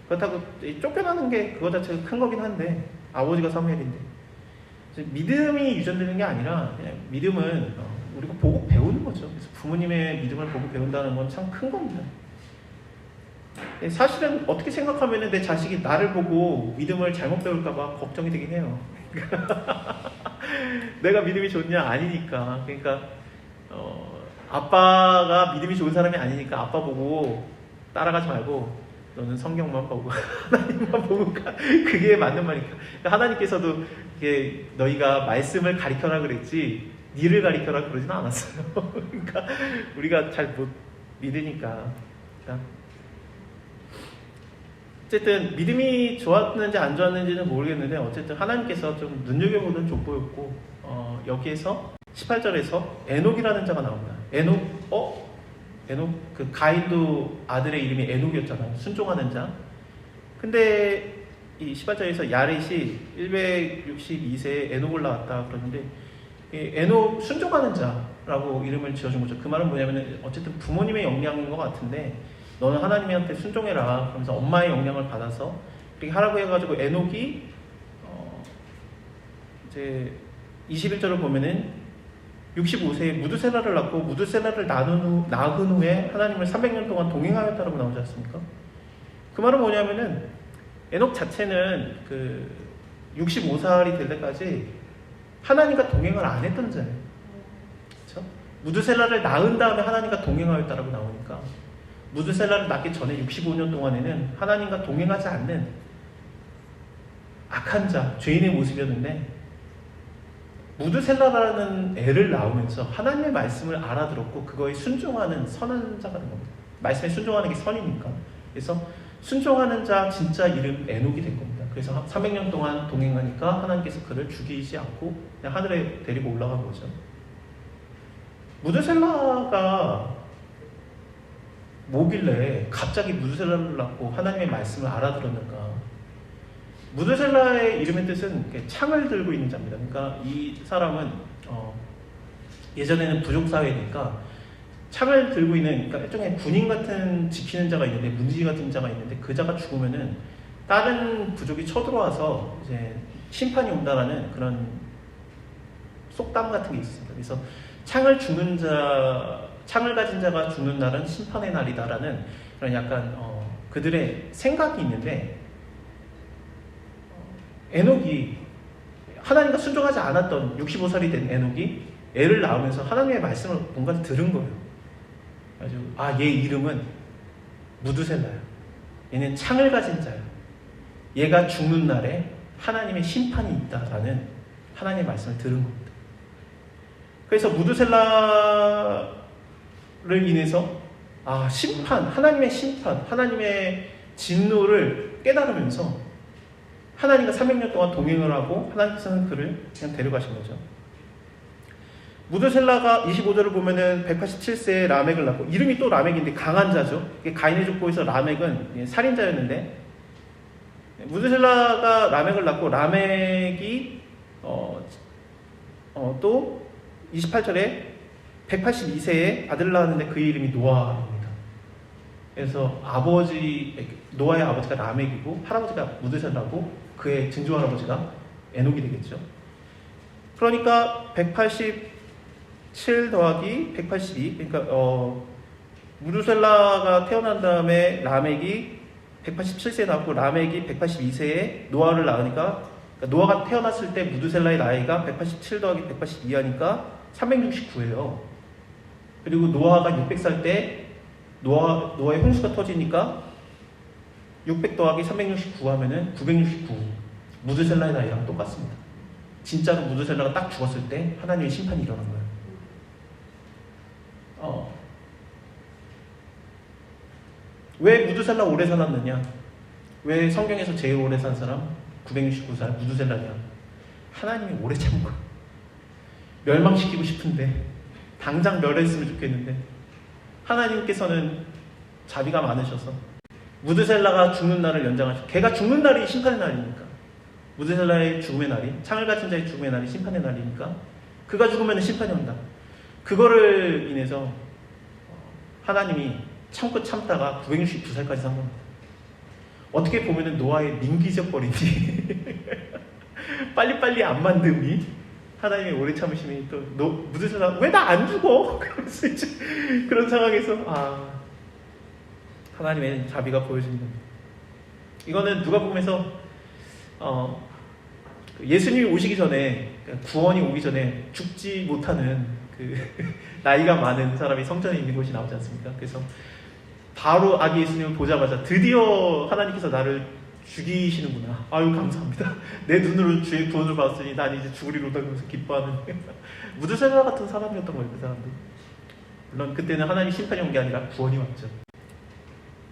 그렇다고 쫓겨나는 게 그거 자체가 큰 거긴 한데, 아버지가 사무엘인데, 믿음이 유전되는 게 아니라 그냥 믿음은 우리가 보고 배우는 거죠. 그래서 부모님의 믿음을 보고 배운다는 건 참 큰 겁니다. 사실은 어떻게 생각하면 내 자식이 나를 보고 믿음을 잘못 배울까봐 걱정이 되긴 해요. 내가 믿음이 좋냐? 아니니까. 그러니까 아빠가 믿음이 좋은 사람이 아니니까 아빠 보고 따라가지 말고 너는 성경만 보고 하나님만 보고 가. 그게 맞는 말이니까. 그러니까 하나님께서도 이게 너희가 말씀을 가리켜라 그랬지 니를 가리켜라 그러진 않았어요. 그러니까 우리가 잘 못 믿으니까. 그러니까 어쨌든 믿음이 좋았는지 안 좋았는지는 모르겠는데, 어쨌든 하나님께서 좀 눈여겨보는 족보였고, 여기에서 18절에서 에녹이라는 자가 나옵니다. 에녹 그 가인도 아들의 이름이 에녹이었잖아요. 순종하는 자. 근데 이 18절에서 야렛이 162세에 에녹을 낳았다 그러는데, 에녹 순종하는 자라고 이름을 지어준 거죠. 그 말은 뭐냐면 어쨌든 부모님의 영향인 것 같은데, 너는 하나님한테 순종해라 그러면서 엄마의 영향을 받아서 이렇게 하라고 해가지고 에녹이 이제 21절을 보면은 65세에 무드셀라를 낳고, 무드셀라를 낳은 후에 하나님을 300년 동안 동행하였다라고 나오지 않습니까? 그 말은 뭐냐면은 에녹 자체는 그 65살이 될 때까지 하나님과 동행을 안 했던 자예요. 그렇죠? 무드셀라를 낳은 다음에 하나님과 동행하였다라고 나오니까, 무드셀라를 낳기 전에 65년 동안에는 하나님과 동행하지 않는 악한 자, 죄인의 모습이었는데, 무드셀라라는 애를 낳으면서 하나님의 말씀을 알아들었고 그거에 순종하는 선한 자가 된 겁니다. 말씀에 순종하는 게 선이니까. 그래서 순종하는 자 진짜 이름 에녹이 된 겁니다. 그래서 300년 동안 동행하니까 하나님께서 그를 죽이지 않고 그냥 하늘에 데리고 올라간 거죠. 무드셀라가 뭐길래 갑자기 무드셀라를 낳고 하나님의 말씀을 알아들었는가? 무드셀라의 이름의 뜻은 창을 들고 있는 자입니다. 그러니까 이 사람은 예전에는 부족 사회니까 창을 들고 있는, 그러니까 일종의 군인 같은 지키는 자가 있는데, 문지 같은 자가 있는데, 그 자가 죽으면은 다른 부족이 쳐들어와서 이제 심판이 온다라는 그런 속담 같은 게 있습니다. 그래서 창을 가진 자가 죽는 날은 심판의 날이다라는 그런 약간 그들의 생각이 있는데, 에녹이 하나님과 순종하지 않았던 65살이 된 에녹이 애를 낳으면서 하나님의 말씀을 뭔가 들은 거예요. 그래서 얘 이름은 무두셀라야. 얘는 창을 가진 자야. 얘가 죽는 날에 하나님의 심판이 있다라는 하나님의 말씀을 들은 겁니다. 그래서 무두셀라를 인해서 심판, 하나님의 심판, 하나님의 진노를 깨달으면서 하나님과 300년 동안 동행을 하고 하나님께서는 그를 그냥 데려가신 거죠. 무두셀라가 25절을 보면은 187세에 라멕을 낳고, 이름이 또 라멕인데 강한 자죠. 가인의 족보에서 라멕은 살인자였는데, 무두셀라가 라멕을 낳고 라멕이 또 28절에 182세에 아들을 낳았는데 그 이름이 노아입니다. 그래서 노아의 아버지가 라멕이고 할아버지가 무두셀라고 그의 증조 할아버지가 에녹이 되겠죠. 그러니까 187 더하기 182, 그러니까 무두셀라가 태어난 다음에 라멕이 187세에 낳았고 라멕이 182세에 노아를 낳으니까, 그러니까 노아가 태어났을 때 무두셀라의 나이가 187 더하기 182 하니까 369예요. 그리고 노아가 600살 때 노아의 홍수가 터지니까 600 더하기 369 하면은 969. 무두셀라의 나이랑 똑같습니다. 진짜로 무두셀라가 딱 죽었을 때 하나님의 심판이 일어난 거예요. 왜 무두셀라 오래 살았느냐? 왜 성경에서 제일 오래 산 사람 969살 무두셀라냐? 하나님이 오래 참은 거예요. 멸망시키고 싶은데, 당장 멸했으면 좋겠는데, 하나님께서는 자비가 많으셔서 무두셀라가 죽는 날을 연장하시고, 걔가 죽는 날이 심판의 날이니까, 무두셀라의 죽음의 날이, 창을 가진 자의 죽음의 날이 심판의 날이니까, 그가 죽으면 심판이 온다. 그거를 인해서 하나님이 참고 참다가 969살까지 산 겁니다. 어떻게 보면은 노아의 민기적 버림이 빨리빨리 안 만듦이 하나님의 오래 참으심이 또 무두셀라 왜 나 안 죽어? 그러면서 이제 그런 상황에서 하나님의 자비가 보여지는 겁니다. 이거는 누가복음에서 예수님이 오시기 전에, 구원이 오기 전에 죽지 못하는 그 나이가 많은 사람이 성전에 있는 곳이 나오지 않습니까? 그래서 바로 아기 예수님을 보자마자 드디어 하나님께서 나를 죽이시는구나. 아유 감사합니다. 내 눈으로 주의 구원을 받았으니 난 이제 죽으리로다 하면서 기뻐하는 무두셀라 같은 사람이었던 거예요. 그 사람들. 물론 그때는 하나님 심판이 온 게 아니라 구원이 왔죠.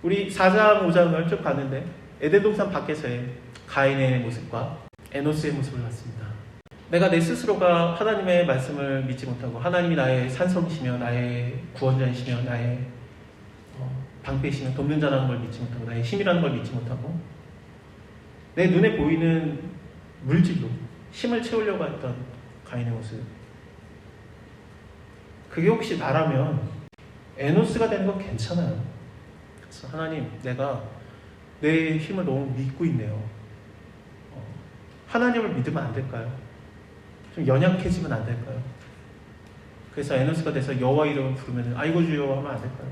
우리 4장 5장을 쭉 봤는데 에덴 동산 밖에서의 가인의 모습과 에노스의 모습을 봤습니다. 내가 내 스스로가 하나님의 말씀을 믿지 못하고, 하나님이 나의 산성이시며 나의 구원자이시며 나의 방패이시며 돕는 자라는 걸 믿지 못하고, 나의 힘이라는 걸 믿지 못하고, 내 눈에 보이는 물질로 힘을 채우려고 했던 가인의 모습, 그게 혹시 나라면 에노스가 되는 건 괜찮아요. 그래서 하나님, 내가 내 힘을 너무 믿고 있네요. 하나님을 믿으면 안 될까요? 좀 연약해지면 안 될까요? 그래서 에노스가 돼서 여호와 이름을 부르면 아이고 주여 하면 안 될까요?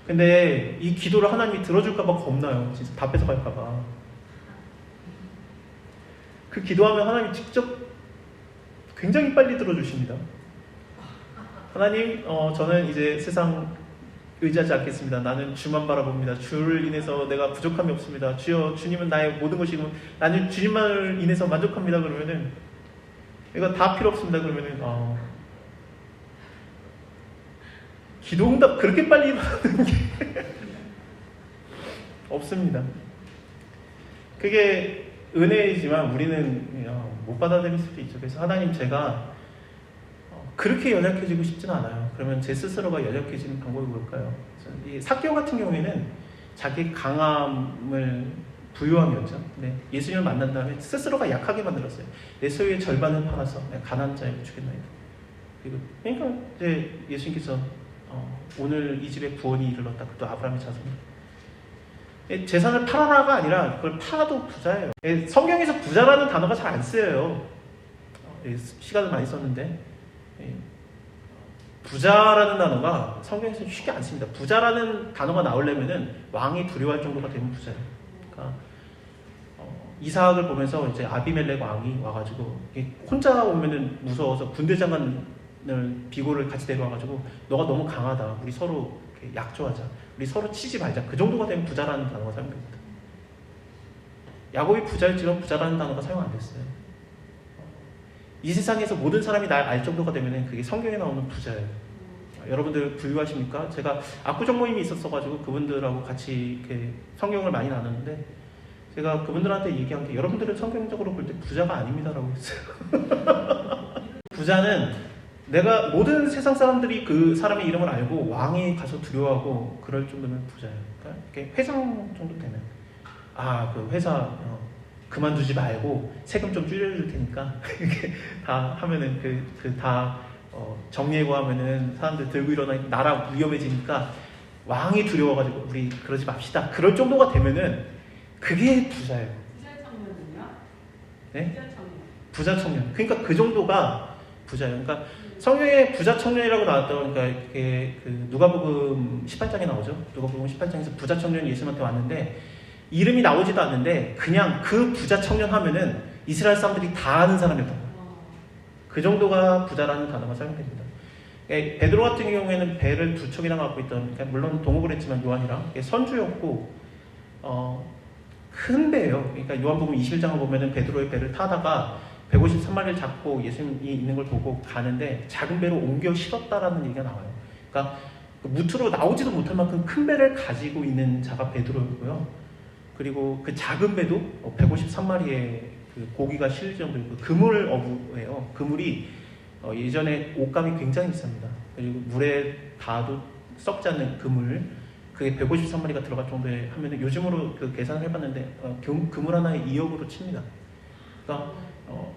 근데 이 기도를 하나님이 들어줄까봐 겁나요. 진짜 다 뺏어갈까봐. 그 기도하면 하나님이 직접 굉장히 빨리 들어주십니다. 하나님, 저는 이제 세상 의지하지 않겠습니다. 나는 주만 바라봅니다. 주를 인해서 내가 부족함이 없습니다. 주여, 주님은 나의 모든 것이고 나는 주님만을 인해서 만족합니다. 그러면은 이거 다 필요 없습니다. 그러면은 기도응답 그렇게 빨리 일어나는 게 없습니다. 그게 은혜이지만 우리는 못 받아들일 수도 있죠. 그래서 하나님, 제가 그렇게 연약해지고 싶지는 않아요. 그러면 제 스스로가 연약해지는 방법이 뭘까요? 이 삭개오 같은 경우에는 자기 강함을 부유함이었죠. 네, 예수님을 만난 다음에 스스로가 약하게 만들었어요. 내 소유의 절반을 팔아서 가난한 자에게 주겠나이다. 그러니까 이제 예수님께서 오늘 이 집에 구원이 이르렀다. 그것도 아브라함의 자손이. 재산을 팔아라가 아니라 그걸 팔아도 부자예요. 성경에서 부자라는 단어가 잘 안 쓰여요. 시간을 많이 썼는데 부자라는 단어가 성경에서 쉽게 안 씁니다. 부자라는 단어가 나오려면은 왕이 두려워할 정도가 되면 부자예요. 그러니까 이삭을 보면서 이제 아비멜렉 왕이 와가지고 혼자 오면은 무서워서 군대 장관을 비고를 같이 데려와가지고 너가 너무 강하다. 우리 서로 약조하자. 우리 서로 치지 말자. 그 정도가 되면 부자라는 단어가 사용됩니다. 야곱이 부자였지만 부자라는 단어가 사용 안 됐어요. 이 세상에서 모든 사람이 날 알 정도가 되면 그게 성경에 나오는 부자예요. 여러분들 부유하십니까? 제가 압구정 모임이 있었어가지고 그분들하고 같이 이렇게 성경을 많이 나눴는데 제가 그분들한테 얘기한 게 여러분들은 성경적으로 볼 때 부자가 아닙니다라고 했어요. 부자는 내가 모든 세상 사람들이 그 사람의 이름을 알고 왕이 가서 두려워하고 그럴 정도면 부자예요. 그러니까 이렇게 회장 정도 되면 그 회사 그만두지 말고 세금 좀 줄여줄 테니까 이렇게 다 하면은 다 정리하고 하면은 사람들 들고 일어나니까 나라 위험해지니까 왕이 두려워가지고 우리 그러지 맙시다. 그럴 정도가 되면은 그게 부자예요. 부자 청년은요? 네? 부자 청년. 그러니까 그 정도가 부자예요. 그러니까 성경에 부자 청년이라고 나왔던 그러니까 그 누가복음 18장에 나오죠. 누가복음 18장에서 부자 청년이 예수님한테 왔는데 이름이 나오지도 않는데 그냥 그 부자 청년 하면은 이스라엘 사람들이 다 아는 사람이었던 거예요. 그 정도가 부자라는 단어가 사용됩니다. 베드로 같은 경우에는 배를 2척이나 갖고 있던, 그러니까 물론 동업을 했지만 요한이랑 선주였고 큰 배예요. 그러니까 요한복음 21장을 보면은 베드로의 배를 타다가 153마리를 잡고 예수님이 있는 걸 보고 가는데 작은 배로 옮겨 실었다라는 얘기가 나와요. 그러니까 무트로 나오지도 못할 만큼 큰 배를 가지고 있는 자가 베드로였고요. 그리고 그 작은 배도 153마리의 그 고기가 실릴 정도이고 그물 어부예요. 그물이 예전에 옷감이 굉장히 비쌉니다. 그리고 물에 닿아도 썩지 않는 그물, 그게 153마리가 들어갈 정도에 하면은 요즘으로 그 계산을 해봤는데 그물 하나에 2억으로 칩니다. 그러니까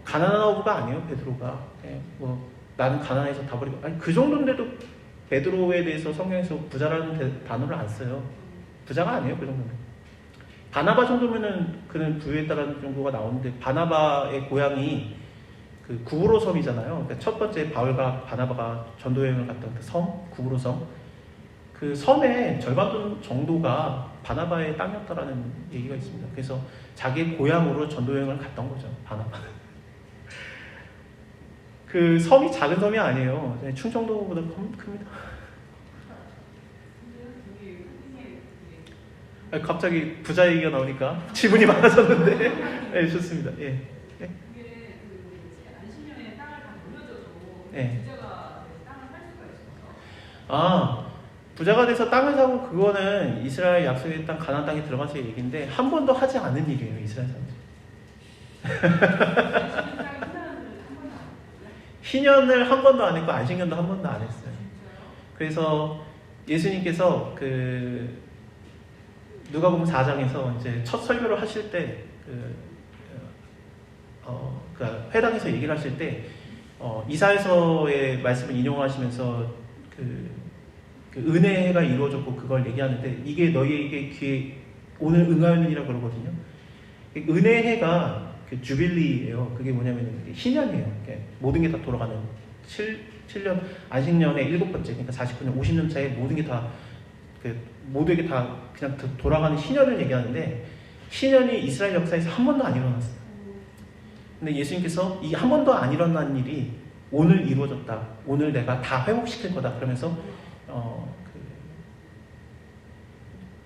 가난한 어부가 아니에요, 베드로가. 나는 가난해서 다 버리고. 아니, 그 정도인데도 베드로에 대해서 성경에서 부자라는 단어를 안 써요. 부자가 아니에요, 그 정도면. 바나바 정도면은 그는 부유했다라는 정도가 나오는데 바나바의 고향이 그 구브로 섬이잖아요. 그러니까 첫 번째 바울과 바나바가 전도 여행을 갔던 그 섬, 구브로 섬. 그 섬의 절반 정도가 바나바의 땅이었다라는 얘기가 있습니다. 그래서 자기 고향으로 전도 여행을 갔던 거죠, 바나바는. 그 섬이 작은 섬이 아니에요. 충청도보다 큽니다. 갑자기 부자 얘기가 나오니까 지분이 많아졌는데 네, 좋습니다. 예. 그게 안식년에 땅을 다 돌려줘도 예. 부자가 땅을 살 수가 있어서. 부자가 돼서 땅을 사고 그거는 이스라엘 약속의 땅 가나안 땅에 들어가서의 얘기인데 한 번도 하지 않은 일이에요, 이스라엘 사람들이. 희년을 한 번도 안 했고 안식년도 한 번도 안 했어요. 그래서 예수님께서 그 누가복음 4장에서 이제 첫 설교를 하실 때 그 회당에서 얘기를 하실 때 이사야서의 말씀을 인용하시면서 그 은혜가 이루어졌고 그걸 얘기하는데 이게 너희에게 귀에 오늘 응하였느니라 그러거든요. 은혜해가 그 주빌리예요. 그게 뭐냐면 희년이에요. 모든 게 다 돌아가는 7년 안식년의 7번째, 그러니까 49년, 50년 차에 모든 게 다 모두에게 다 그냥 돌아가는 희년을 얘기하는데 희년이 이스라엘 역사에서 한 번도 안 일어났어요. 근데 예수님께서 이 한 번도 안 일어난 일이 오늘 이루어졌다. 오늘 내가 다 회복시킬 거다. 그러면서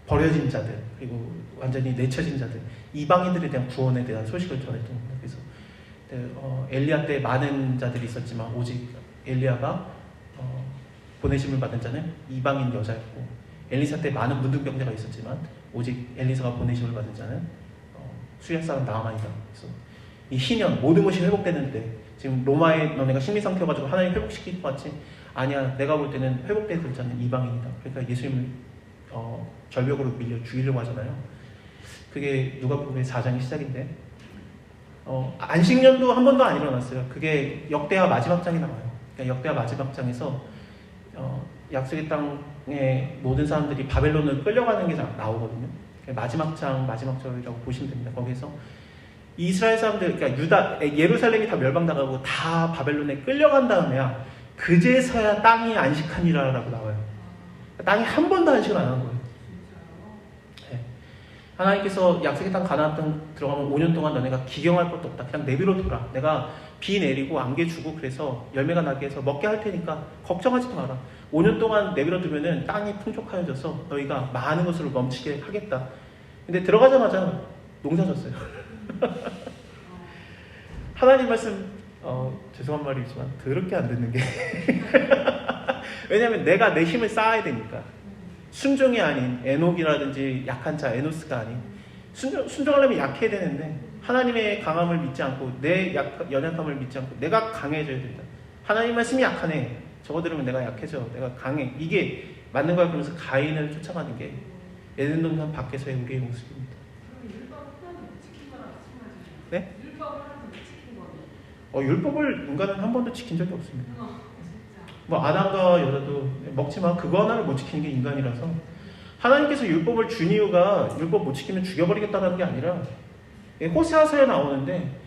버려진 자들 그리고 완전히 내쳐진 자들 이방인들에 대한 구원에 대한 소식을 전했던 겁니다. 그래서 엘리야 때 많은 자들이 있었지만 오직 엘리야가 보내심을 받은 자는 이방인 여자였고 엘리사 때 많은 문둥병자가 있었지만 오직 엘리사가 보내심을 받은 자는 수약 사람 나아만이다. 그래서 이 희년 모든 것이 회복되는데 지금 로마에 너네가 심리 상태여가지고 하나님 회복시킬 것 같지? 아니야. 내가 볼 때는 회복될 자는 이방인이다. 그러니까 예수님을 절벽으로 밀려 죽이려고 하잖아요. 그게 누가복음의 4장의 시작인데 안식년도 한 번도 안 일어났어요. 그게 역대하 마지막 장에 나와요. 그러니까 역대하 마지막 장에서 약속의 땅의 모든 사람들이 바벨론을 끌려가는 게 나오거든요. 마지막 장, 마지막 절이라고 보시면 됩니다. 거기서 이스라엘 사람들, 그러니까 예루살렘이 다 멸망당하고 다 바벨론에 끌려간 다음에야 그제서야 땅이 안식하니라라고 나와요. 땅이 한 번도 안식을 안 한 거예요. 네. 하나님께서 약속의 땅 가나안 땅 들어가면 5년 동안 너네가 기경할 것도 없다. 그냥 내비로둬라. 내가 비 내리고 안개 주고 그래서 열매가 나게 해서 먹게 할 테니까 걱정하지도 마라. 5년 동안 내비로두면은 땅이 풍족하여져서 너희가 많은 것으로 넘치게 하겠다. 근데 들어가자마자 농사 졌어요. 하나님 말씀 죄송한 말이지만 더럽게 안 듣는 게 왜냐하면 내가 내 힘을 쌓아야 되니까. 순종이 아닌 에녹이라든지 약한 자 에노스가 아닌 순종하려면 약해야 되는데 하나님의 강함을 믿지 않고 내 연약함을 믿지 않고 내가 강해져야 된다. 하나님 말씀이 약하네. 저거 들으면 내가 약해져. 내가 강해. 이게 맞는 거야. 그러면서 가인을 쫓아가는 게 에덴 동산 밖에서의 우리의 모습입니다. 네? 율법을 인간은 한 번도 지킨 적이 없습니다. 뭐 아담과 여자도 먹지만 그거 하나를 못 지키는 게 인간이라서 하나님께서 율법을 준 이유가 율법 못 지키면 죽여버리겠다는 게 아니라 호세아서에 나오는데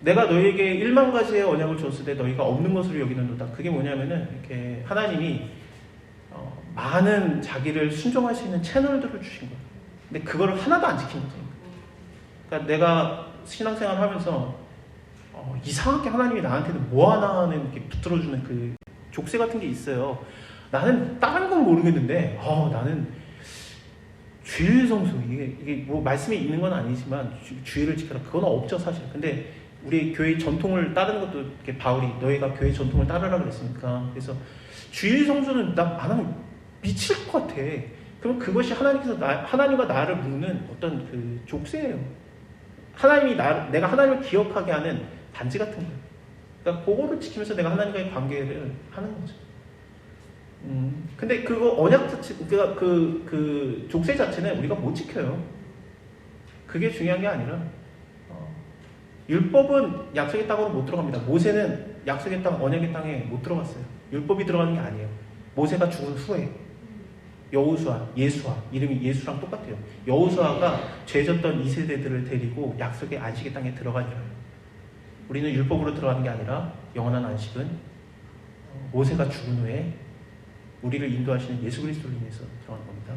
내가 너희에게 1만 가지의 언약을 줬을 때 너희가 없는 것으로 여기는도다. 그게 뭐냐면은 이렇게 하나님이 많은 자기를 순종할 수 있는 채널들을 주신 거예요. 근데 그거를 하나도 안 지킨 거죠. 그러니까 내가 신앙생활 하면서 이상하게 하나님이 나한테는 뭐 하나는 이렇게 붙들어주는 그 족쇄 같은 게 있어요. 나는 다른 건 모르겠는데 나는 주일 성수 이게 뭐 말씀이 있는 건 아니지만 주일을 지켜라 그건 없죠 사실. 근데 우리 교회 전통을 따르는 것도 이렇게 바울이 너희가 교회 전통을 따르라 그랬으니까 그래서 주일 성수는 나 안 하면 미칠 것 같아. 그럼 그것이 하나님과 나를 묶는 어떤 그 족쇄예요. 내가 하나님을 기억하게 하는 반지 같은 거예요. 그러니까 그거를 지키면서 내가 하나님과의 관계를 하는 거죠. 근데 그거 언약 자체, 그러니까 그 족쇄 자체는 우리가 못 지켜요. 그게 중요한 게 아니라 율법은 약속의 땅으로 못 들어갑니다. 모세는 약속의 땅, 언약의 땅에 못 들어갔어요. 율법이 들어가는 게 아니에요. 모세가 죽은 후에 여호수아, 예수아, 이름이 예수랑 똑같아요. 여호수아가 죄졌던 2세대들을 데리고 약속의 안식의 땅에 들어가니라. 우리는 율법으로 들어가는 게 아니라 영원한 안식은 모세가 죽은 후에 우리를 인도하시는 예수 그리스도로 인해서 들어가는 겁니다.